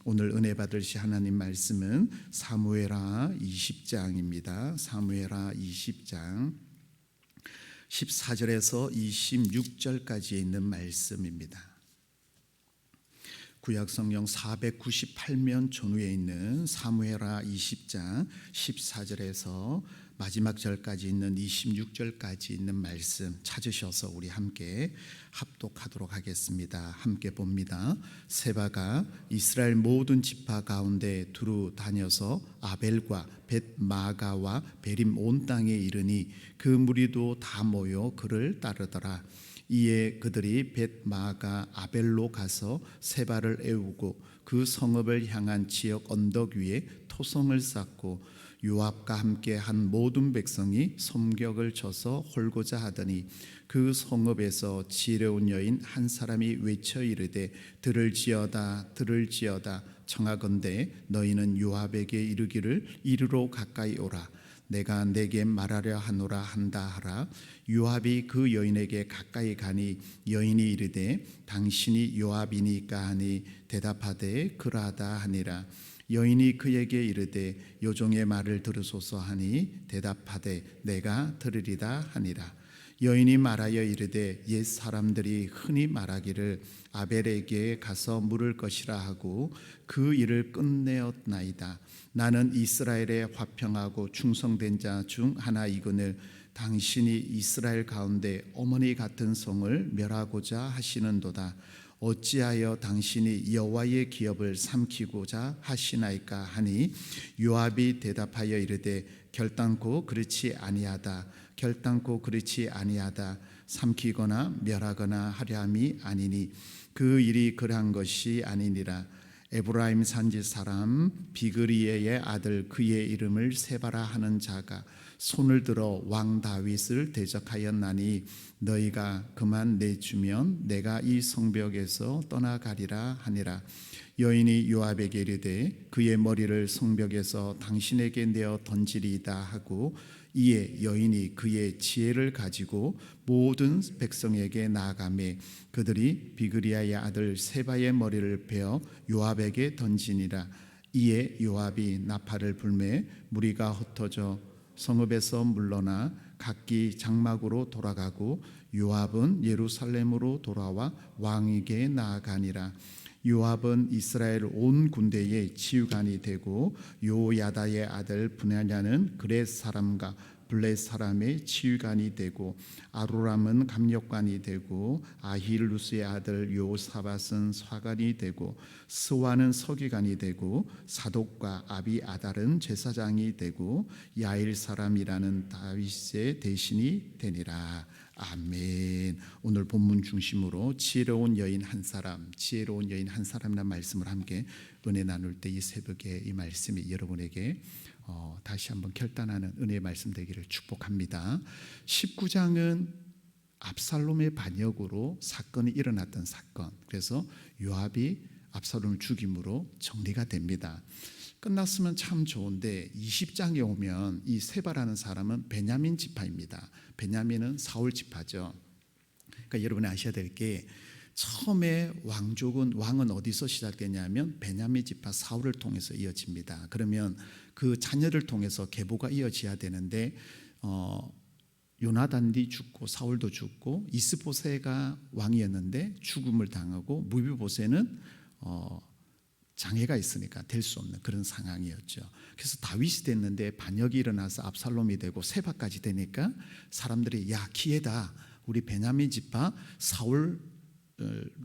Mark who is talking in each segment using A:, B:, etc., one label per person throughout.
A: 오늘 은혜 받으실 하나님 말씀은 사무엘하 20장입니다. 사무엘하 20장 14절에서 26절까지 있는 말씀입니다. 구약성경 498면 전후에 있는 사무엘하 20장 14절에서 마지막 절까지 있는 26절까지 있는 말씀 찾으셔서 우리 함께 합독하도록 하겠습니다. 함께 봅니다. 세바가 이스라엘 모든 지파 가운데 두루 다녀서 아벨과 벳마가와 베림 온 땅에 이르니 그 무리도 다 모여 그를 따르더라. 이에 그들이 벳마가 아벨로 가서 세바를 애우고 그 성읍을 향한 지역 언덕 위에 토성을 쌓고 요압과 함께 한 모든 백성이 섬격을 쳐서 홀고자 하더니 그 성읍에서 지혜로운 여인 한 사람이 외쳐 이르되 들을지어다 들을지어다 청하건대 너희는 요압에게 이르기를 이리로 가까이 오라. 내가 내게 말하려 하노라 한다 하라. 요압이 그 여인에게 가까이 가니 여인이 이르되 당신이 요압이니까 하니 대답하되 그러하다 하니라. 여인이 그에게 이르되 요종의 말을 들으소서 하니 대답하되 내가 들으리다 하니라. 여인이 말하여 이르되 옛 사람들이 흔히 말하기를 아벨에게 가서 물을 것이라 하고 그 일을 끝내었나이다. 나는 이스라엘의 화평하고 충성된 자 중 하나이거늘 당신이 이스라엘 가운데 어머니 같은 성을 멸하고자 하시는도다. 어찌하여 당신이 여호와의 기업을 삼키고자 하시나이까 하니 요압이 대답하여 이르되 결단코 그렇지 아니하다. 결단코 그렇지 아니하다. 삼키거나 멸하거나 하려 함이 아니니 그 일이 그러한 것이 아니니라. 에브라임 산지 사람 비그리의 아들 그의 이름을 세바라 하는 자가 손을 들어 왕 다윗을 대적하였나니 너희가 그만 내주면 내가 이 성벽에서 떠나가리라 하니라. 여인이 요압에게 이르되 그의 머리를 성벽에서 당신에게 내어 던지리이다 하고 이에 여인이 그의 지혜를 가지고 모든 백성에게 나아가매 그들이 비그리아의 아들 세바의 머리를 베어 요압에게 던지니라. 이에 요압이 나팔을 불매 무리가 흩어져 성읍에서 물러나 각기 장막으로 돌아가고 요압은 예루살렘으로 돌아와 왕에게 나아가니라. 요압은 이스라엘 온 군대의 지휘관이 되고 요야다의 아들 브냐냐는 그렛 사람과 블렛 사람의 지휘관이 되고 아루람은 감력관이 되고 아힐루스의 아들 요사밧은 사관이 되고 스와는 서기관이 되고 사독과 아비아달은 제사장이 되고 야일 사람이라는 다윗의 대신이 되니라. 아멘. 오늘 본문 중심으로 지혜로운 여인 한 사람, 지혜로운 여인 한 사람이라는 말씀을 함께 은혜 나눌 때 이 새벽에 이 말씀이 여러분에게 다시 한번 결단하는 은혜의 말씀 되기를 축복합니다. 19장은 압살롬의 반역으로 사건이 일어났던 사건. 그래서 요압이 압살롬을 죽임으로 정리가 됩니다. 끝났으면 참 좋은데 20장에 오면 이 세바라는 사람은 베냐민 지파입니다. 베냐민은 사울 지파죠. 그러니까 여러분이 아셔야 될 게 처음에 왕은 어디서 시작되냐면 베냐민 지파 사울을 통해서 이어집니다. 그러면 그 자녀를 통해서 계보가 이어져야 되는데 요나단이 죽고 사울도 죽고 이스보셋가 왕이었는데 죽음을 당하고 무비보셋은 장애가 있으니까 될 수 없는 그런 상황이었죠. 그래서 다윗이 됐는데 반역이 일어나서 압살롬이 되고 세바까지 되니까 사람들이 야 기회다. 우리 베냐민 지파 사울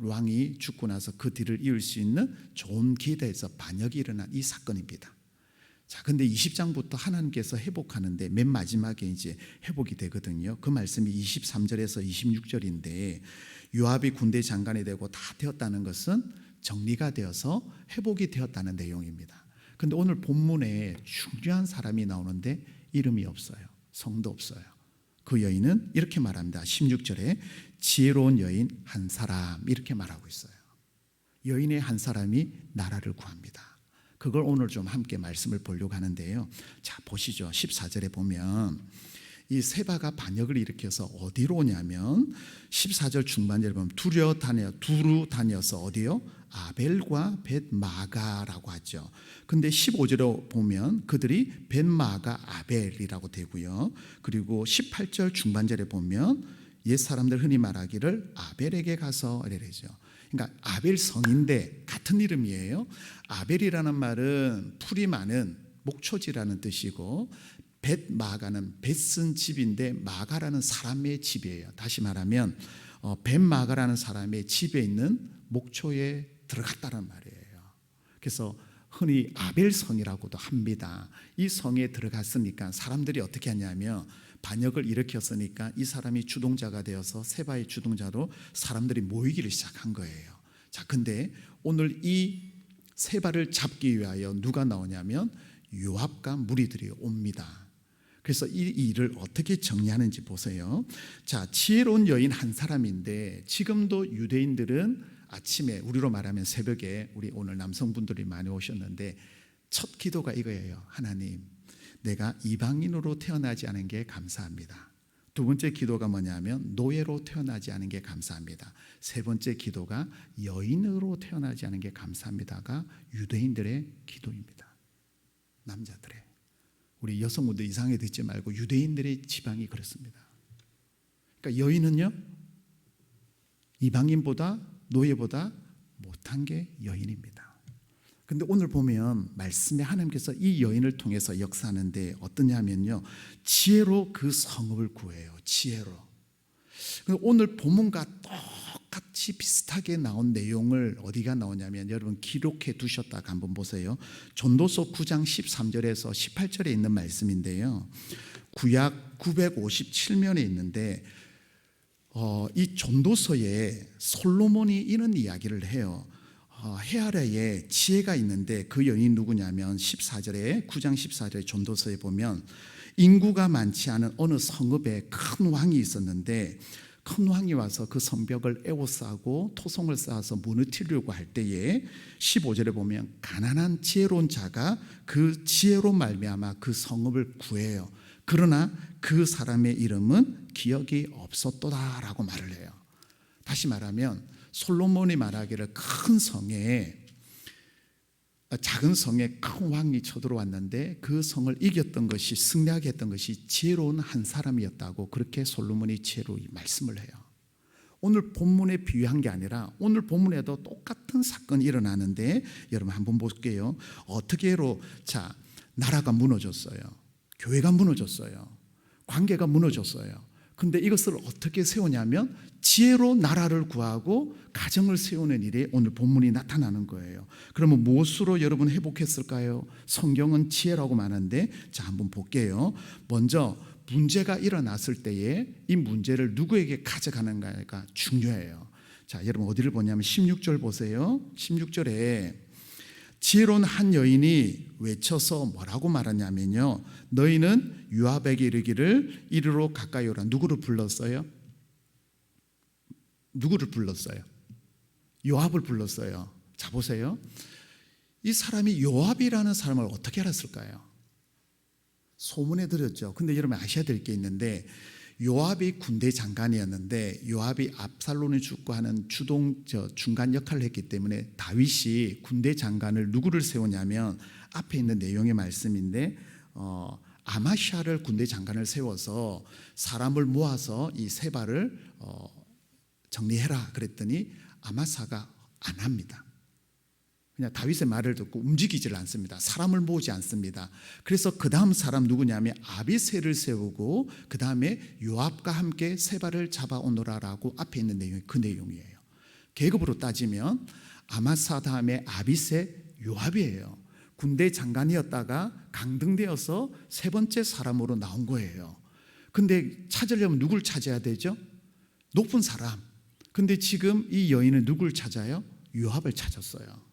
A: 왕이 죽고 나서 그 뒤를 이을 수 있는 좋은 기회다 해서 반역이 일어난 이 사건입니다. 자, 근데 20장부터 하나님께서 회복하는데 맨 마지막에 이제 회복이 되거든요. 그 말씀이 23절에서 26절인데 요압이 군대 장관이 되고 다 되었다는 것은 정리가 되어서 회복이 되었다는 내용입니다. 근데 오늘 본문에 중요한 사람이 나오는데 이름이 없어요. 성도 없어요. 그 여인은 이렇게 말합니다. 16절에 지혜로운 여인 한 사람 이렇게 말하고 있어요. 여인의 한 사람이 나라를 구합니다. 그걸 오늘 좀 함께 말씀을 보려고 하는데요. 자, 보시죠. 14절에 보면 이 세바가 반역을 일으켜서 어디로 오냐면 14절 중반절에 보면 두루 다녀서 어디요? 아벨과 벳마가라고 하죠. 근데 15절에 보면 그들이 벳마가 아벨이라고 되고요. 그리고 18절 중반절에 보면 옛 사람들 흔히 말하기를 아벨에게 가서 이래죠. 그러니까 아벨 성인데 같은 이름이에요. 아벨이라는 말은 풀이 많은 목초지라는 뜻이고 벳마가는 벳은 집인데 마가라는 사람의 집이에요. 다시 말하면 벳마가라는 사람의 집에 있는 목초에 들어갔다는 말이에요. 그래서 흔히 아벨 성이라고도 합니다. 이 성에 들어갔으니까 사람들이 어떻게 하냐면 반역을 일으켰으니까 이 사람이 주동자가 되어서 세바의 주동자로 사람들이 모이기를 시작한 거예요. 자, 근데 오늘 이 세바를 잡기 위하여 누가 나오냐면 요압과 무리들이 옵니다. 그래서 이 일을 어떻게 정리하는지 보세요. 자, 지혜로운 여인 한 사람인데 지금도 유대인들은 아침에 우리로 말하면 새벽에 우리 오늘 남성분들이 많이 오셨는데 첫 기도가 이거예요. 하나님, 내가 이방인으로 태어나지 않은 게 감사합니다. 두 번째 기도가 뭐냐면 노예로 태어나지 않은 게 감사합니다. 세 번째 기도가 여인으로 태어나지 않은 게 감사합니다가 유대인들의 기도입니다. 남자들의. 우리 여성분들 이상하게 듣지 말고 유대인들의 지방이 그렇습니다. 그러니까 여인은요, 이방인보다 노예보다 못한 게 여인입니다. 근데 오늘 보면 말씀에 하나님께서 이 여인을 통해서 역사하는데 어떠냐면요, 지혜로 그 성읍을 구해요. 지혜로. 오늘 본문과 똑같이 비슷하게 나온 내용을 어디가 나오냐면 여러분 기록해 두셨다가 한번 보세요. 전도서 9장 13절에서 18절에 있는 말씀인데요, 구약 957면에 있는데 이 전도서에 솔로몬이 이런 이야기를 해요. 해 아래에 지혜가 있는데 그 여인이 누구냐면 14절에 9장 14절에 전도서에 보면 인구가 많지 않은 어느 성읍에 큰 왕이 있었는데 큰 왕이 와서 그 성벽을 에워싸고 토성을 쌓아서 무너뜨리려고 할 때에 15절에 보면 가난한 지혜로운 자가 그 지혜로 말미암아 그 성읍을 구해요. 그러나 그 사람의 이름은 기억이 없었도다라고 말을 해요. 다시 말하면 솔로몬이 말하기를 작은 성에 큰 왕이 쳐들어왔는데 그 성을 이겼던 것이, 승리하게 했던 것이 지혜로운 한 사람이었다고 그렇게 솔로몬이 지혜로 말씀을 해요. 오늘 본문에 비유한 게 아니라 오늘 본문에도 똑같은 사건이 일어나는데 여러분 한번 볼게요. 어떻게로 자, 나라가 무너졌어요. 교회가 무너졌어요. 관계가 무너졌어요. 근데 이것을 어떻게 세우냐면 지혜로 나라를 구하고 가정을 세우는 일이 오늘 본문이 나타나는 거예요. 그러면 무엇으로 여러분 회복했을까요? 성경은 지혜라고 말하는데 자, 한번 볼게요. 먼저 문제가 일어났을 때에 이 문제를 누구에게 가져가는가가 중요해요. 자, 여러분 어디를 보냐면 16절 보세요. 16절에 지혜로운 한 여인이 외쳐서 뭐라고 말하냐면요, 너희는 요압에게 이르기를 이리로 가까이 오라. 누구를 불렀어요? 누구를 불렀어요? 요압을 불렀어요. 자, 보세요. 이 사람이 요압이라는 사람을 어떻게 알았을까요? 소문에 들었죠. 근데 여러분 아셔야 될 게 있는데 요압이 군대 장관이었는데 요압이 압살롬이 죽고 하는 중간 역할을 했기 때문에 다윗이 군대 장관을 누구를 세우냐면 앞에 있는 내용의 말씀인데 아마샤를 군대 장관을 세워서 사람을 모아서 이 세바를 정리해라 그랬더니 아마사가 안 합니다. 그냥 다윗의 말을 듣고 움직이질 않습니다. 사람을 모으지 않습니다. 그래서 그 다음 사람 누구냐면 아비새를 세우고 그 다음에 요압과 함께 세바를 잡아오너라라고 앞에 있는 내용이 그 내용이에요. 계급으로 따지면 아마사 다음에 아비새, 요압이에요. 군대 장관이었다가 강등되어서 세 번째 사람으로 나온 거예요. 근데 찾으려면 누굴 찾아야 되죠? 높은 사람. 근데 지금 이 여인은 누굴 찾아요? 요압을 찾았어요.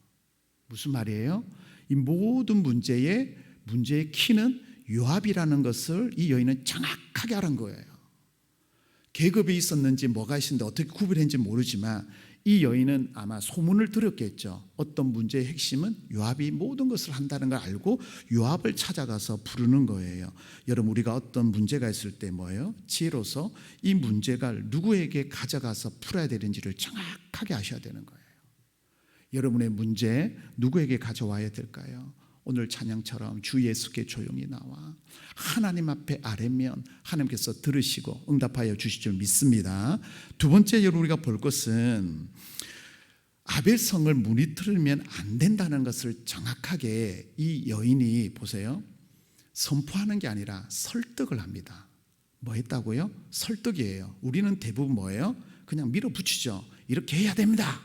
A: 무슨 말이에요? 이 모든 문제의 키는 요압이라는 것을 이 여인은 정확하게 알은 거예요. 계급이 있었는지 뭐가 있었는지 어떻게 구별했는지 모르지만 이 여인은 아마 소문을 들었겠죠. 어떤 문제의 핵심은 요압이 모든 것을 한다는 걸 알고 요압을 찾아가서 부르는 거예요. 여러분, 우리가 어떤 문제가 있을 때 뭐예요? 지혜로서 이 문제가 누구에게 가져가서 풀어야 되는지를 정확하게 아셔야 되는 거예요. 여러분의 문제 누구에게 가져와야 될까요? 오늘 찬양처럼 주 예수께 조용히 나와 하나님 앞에 아뢰면 하나님께서 들으시고 응답하여 주실 줄 믿습니다. 두 번째 여러분 우리가 볼 것은 아벨성을 무너뜨리면 안 된다는 것을 정확하게 이 여인이 보세요. 선포하는 게 아니라 설득을 합니다. 뭐 했다고요? 설득이에요. 우리는 대부분 뭐예요? 그냥 밀어붙이죠. 이렇게 해야 됩니다.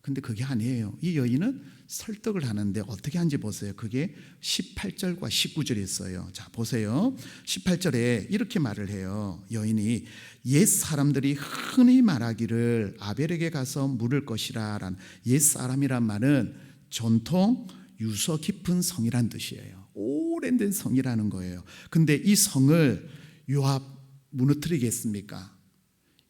A: 근데 그게 아니에요. 이 여인은 설득을 하는데 어떻게 하는지 보세요. 그게 18절과 19절에 있어요. 자, 보세요. 18절에 이렇게 말을 해요. 여인이 옛 사람들이 흔히 말하기를 아벨에게 가서 물을 것이라 라는 옛 사람이란 말은 전통 유서 깊은 성이란 뜻이에요. 오랜된 성이라는 거예요. 근데 이 성을 요압 무너뜨리겠습니까?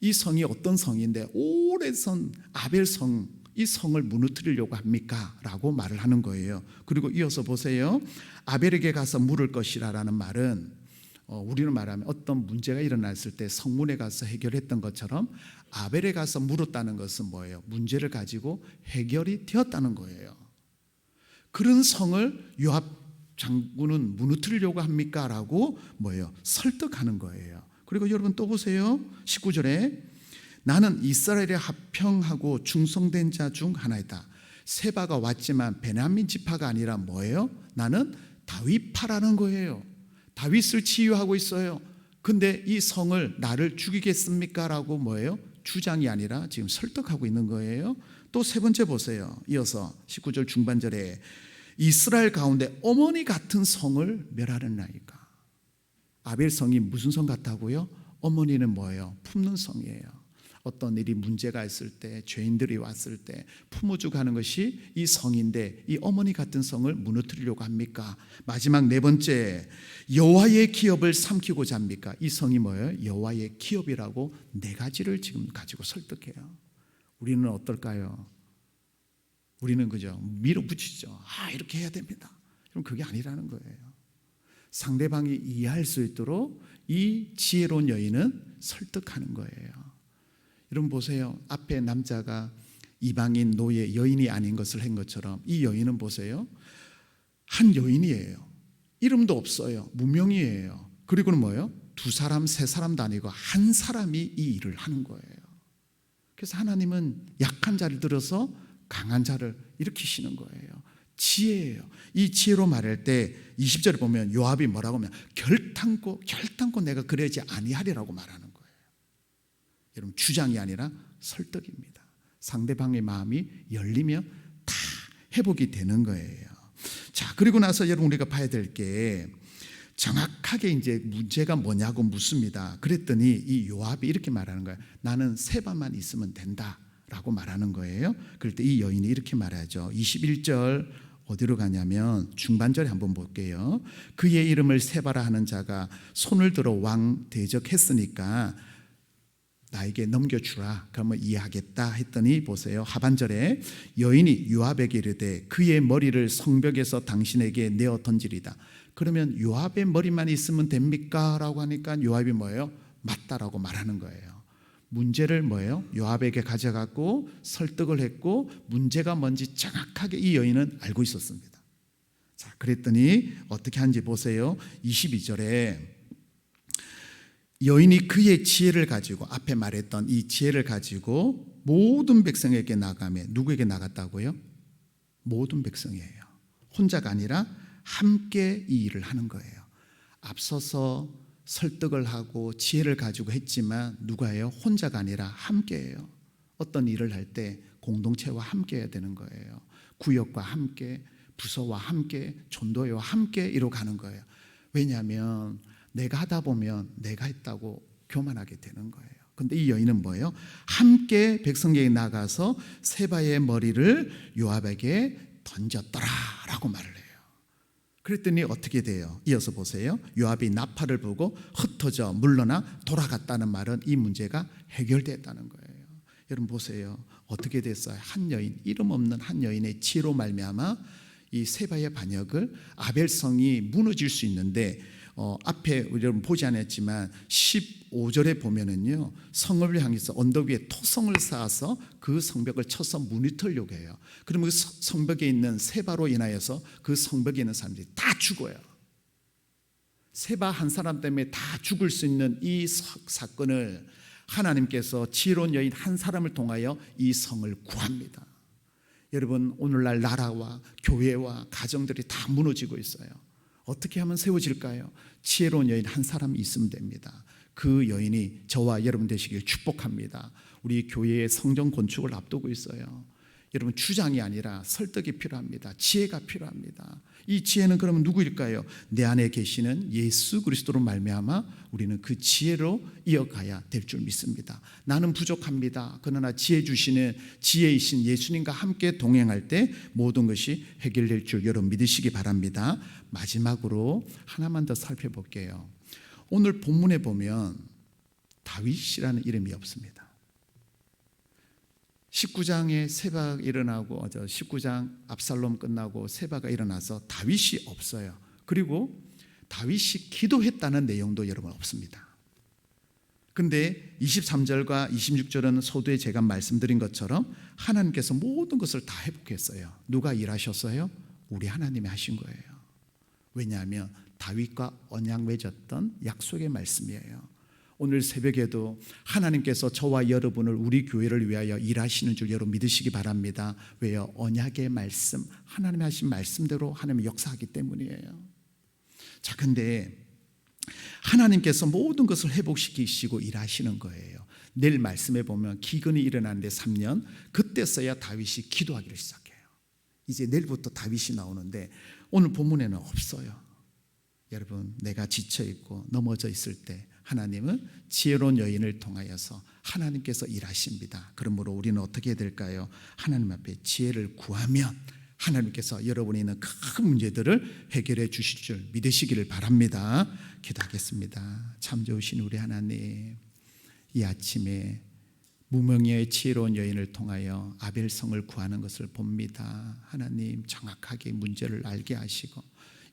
A: 이 성이 어떤 성인데 오랜 성 아벨 성 이 성을 무너뜨리려고 합니까? 라고 말을 하는 거예요. 그리고 이어서 보세요. 아벨에게 가서 물을 것이라 라는 말은 우리는 말하면 어떤 문제가 일어났을 때 성문에 가서 해결했던 것처럼 아벨에 가서 물었다는 것은 뭐예요? 문제를 가지고 해결이 되었다는 거예요. 그런 성을 요압 장군은 무너뜨리려고 합니까? 라고 뭐예요? 설득하는 거예요. 그리고 여러분 또 보세요. 19절에 나는 이스라엘에 합평하고 충성된 자 중 하나이다. 세바가 왔지만 베냐민 지파가 아니라 뭐예요? 나는 다윗파라는 거예요. 다윗을 치유하고 있어요. 근데 이 성을 나를 죽이겠습니까? 라고 뭐예요? 주장이 아니라 지금 설득하고 있는 거예요. 또 세 번째 보세요. 이어서 19절 중반절에 이스라엘 가운데 어머니 같은 성을 멸하려나이까. 아벨 성이 무슨 성 같다고요? 어머니는 뭐예요? 품는 성이에요. 어떤 일이 문제가 있을 때 죄인들이 왔을 때 품어주고 하는 것이 이 성인데 이 어머니 같은 성을 무너뜨리려고 합니까? 마지막 네 번째 여호와의 기업을 삼키고자 합니까? 이 성이 뭐예요? 여호와의 기업이라고 네 가지를 지금 가지고 설득해요. 우리는 어떨까요? 우리는 그죠? 밀어붙이죠. 이렇게 해야 됩니다. 그럼 그게 아니라는 거예요. 상대방이 이해할 수 있도록 이 지혜로운 여인은 설득하는 거예요. 여러분 보세요. 앞에 남자가 이방인 노예 여인이 아닌 것을 한 것처럼 이 여인은 보세요. 한 여인이에요. 이름도 없어요. 무명이에요. 그리고는 뭐예요? 두 사람, 세 사람도 아니고 한 사람이 이 일을 하는 거예요. 그래서 하나님은 약한 자를 들어서 강한 자를 일으키시는 거예요. 지혜예요. 이 지혜로 말할 때 20절에 보면 요압이 뭐라고 하면 결단코 내가 그러지 아니하리라고 말하는 거예요. 여러분 주장이 아니라 설득입니다. 상대방의 마음이 열리면 다 회복이 되는 거예요. 자, 그리고 나서 여러분 우리가 봐야 될 게 정확하게 이제 문제가 뭐냐고 묻습니다. 그랬더니 이 요압이 이렇게 말하는 거예요. 나는 세바만 있으면 된다라고 말하는 거예요. 그럴 때 이 여인이 이렇게 말하죠. 21절 어디로 가냐면 중반절에 한번 볼게요. 그의 이름을 세바라 하는 자가 손을 들어 왕 대적했으니까 나에게 넘겨주라. 그러면 이해하겠다 했더니 보세요. 하반절에 여인이 요압에게 이르되 그의 머리를 성벽에서 당신에게 내어 던지리다. 그러면 요압의 머리만 있으면 됩니까? 라고 하니까 요압이 뭐예요? 맞다라고 말하는 거예요. 문제를 뭐예요? 요압에게 가져갔고 설득을 했고 문제가 뭔지 정확하게 이 여인은 알고 있었습니다. 자, 그랬더니 어떻게 하는지 보세요. 22절에 여인이 그의 지혜를 가지고 앞에 말했던 이 지혜를 가지고 모든 백성에게 나가며 누구에게 나갔다고요? 모든 백성이에요. 혼자가 아니라 함께 이 일을 하는 거예요. 앞서서 설득을 하고 지혜를 가지고 했지만 누가예요? 혼자가 아니라 함께예요. 어떤 일을 할 때 공동체와 함께 해야 되는 거예요. 구역과 함께, 부서와 함께, 전도회와 함께 이러고 가는 거예요. 왜냐하면 내가 하다 보면 내가 했다고 교만하게 되는 거예요. 근데 이 여인은 뭐예요? 함께 백성에게 나가서 세바의 머리를 요압에게 던졌더라라고 말을 해요. 그랬더니 어떻게 돼요? 이어서 보세요. 요압이 나팔을 불고 흩어져 물러나 돌아갔다는 말은 이 문제가 해결됐다는 거예요. 여러분 보세요. 어떻게 됐어요? 한 여인, 이름 없는 한 여인의 지혜로 말미암아 이 세바의 반역을 아벨성이 무너질 수 있는데, 앞에 여러분 보지 않았지만 15절에 보면은요, 성을 향해서 언덕 위에 토성을 쌓아서 그 성벽을 쳐서 문이 털려고 해요. 그러면 그 성벽에 있는 세바로 인하여서 그 성벽에 있는 사람들이 다 죽어요. 세바 한 사람 때문에 다 죽을 수 있는 이 사건을 하나님께서 지혜로운 여인 한 사람을 통하여 이 성을 구합니다. 여러분, 오늘날 나라와 교회와 가정들이 다 무너지고 있어요. 어떻게 하면 세워질까요? 지혜로운 여인 한 사람이 있으면 됩니다. 그 여인이 저와 여러분 되시길 축복합니다. 우리 교회의 성전 건축을 앞두고 있어요. 여러분, 주장이 아니라 설득이 필요합니다. 지혜가 필요합니다. 이 지혜는 그러면 누구일까요? 내 안에 계시는 예수 그리스도로 말미암아 우리는 그 지혜로 이어가야 될 줄 믿습니다. 나는 부족합니다. 그러나 지혜 주시는 지혜이신 예수님과 함께 동행할 때 모든 것이 해결될 줄 여러분 믿으시기 바랍니다. 마지막으로 하나만 더 살펴볼게요. 오늘 본문에 보면 다윗이라는 이름이 없습니다. 19장에 세바가 일어나고 19장 압살롬 끝나고 세바가 일어나서 다윗이 없어요. 그리고 다윗이 기도했다는 내용도 여러분 없습니다. 근데 23절과 26절은 소두에 제가 말씀드린 것처럼 하나님께서 모든 것을 다 회복했어요. 누가 일하셨어요? 우리 하나님이 하신 거예요. 왜냐하면 다윗과 언약 맺었던 약속의 말씀이에요. 오늘 새벽에도 하나님께서 저와 여러분을, 우리 교회를 위하여 일하시는 줄 여러분 믿으시기 바랍니다. 왜요? 언약의 말씀, 하나님이 하신 말씀대로 하나님이 역사하기 때문이에요. 자, 근데 하나님께서 모든 것을 회복시키시고 일하시는 거예요. 내일 말씀에 보면 기근이 일어나는데 3년, 그때서야 다윗이 기도하기를 시작해요. 이제 내일부터 다윗이 나오는데 오늘 본문에는 없어요. 여러분, 내가 지쳐있고 넘어져 있을 때 하나님은 지혜로운 여인을 통하여서 하나님께서 일하십니다. 그러므로 우리는 어떻게 해야 될까요? 하나님 앞에 지혜를 구하면 하나님께서 여러분이 있는 큰 문제들을 해결해 주실 줄 믿으시기를 바랍니다. 기도하겠습니다. 참 좋으신 우리 하나님, 이 아침에 무명의 지혜로운 여인을 통하여 아벨성을 구하는 것을 봅니다. 하나님, 정확하게 문제를 알게 하시고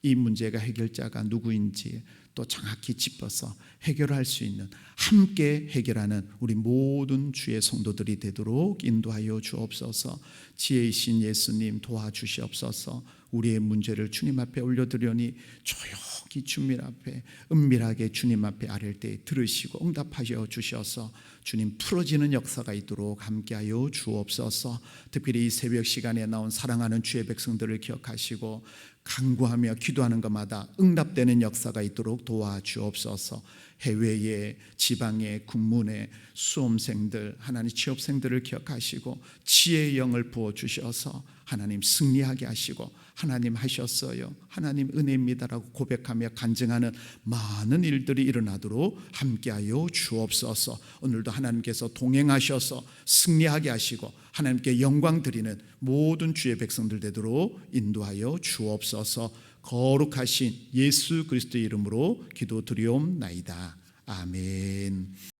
A: 이 문제가 해결자가 누구인지 또 정확히 짚어서 해결할 수 있는, 함께 해결하는 우리 모든 주의 성도들이 되도록 인도하여 주옵소서. 지혜이신 예수님 도와주시옵소서. 우리의 문제를 주님 앞에 올려드려니 조용히 주님 앞에, 은밀하게 주님 앞에 아랠 때 들으시고 응답하여 주셔서 주님 풀어지는 역사가 있도록 함께하여 주옵소서. 특별히 이 새벽 시간에 나온 사랑하는 주의 백성들을 기억하시고 간구하며 기도하는 것마다 응답되는 역사가 있도록 도와주옵소서. 해외에, 지방에, 군문에 수험생들, 하나님 취업생들을 기억하시고 지혜의 영을 부어주셔서 하나님 승리하게 하시고, 하나님 하셨어요, 하나님 은혜입니다라고 고백하며 간증하는 많은 일들이 일어나도록 함께하여 주옵소서. 오늘도 하나님께서 동행하셔서 승리하게 하시고 하나님께 영광 드리는 모든 주의 백성들 되도록 인도하여 주옵소서. 거룩하신 예수 그리스도의 이름으로 기도드리옵나이다. 아멘.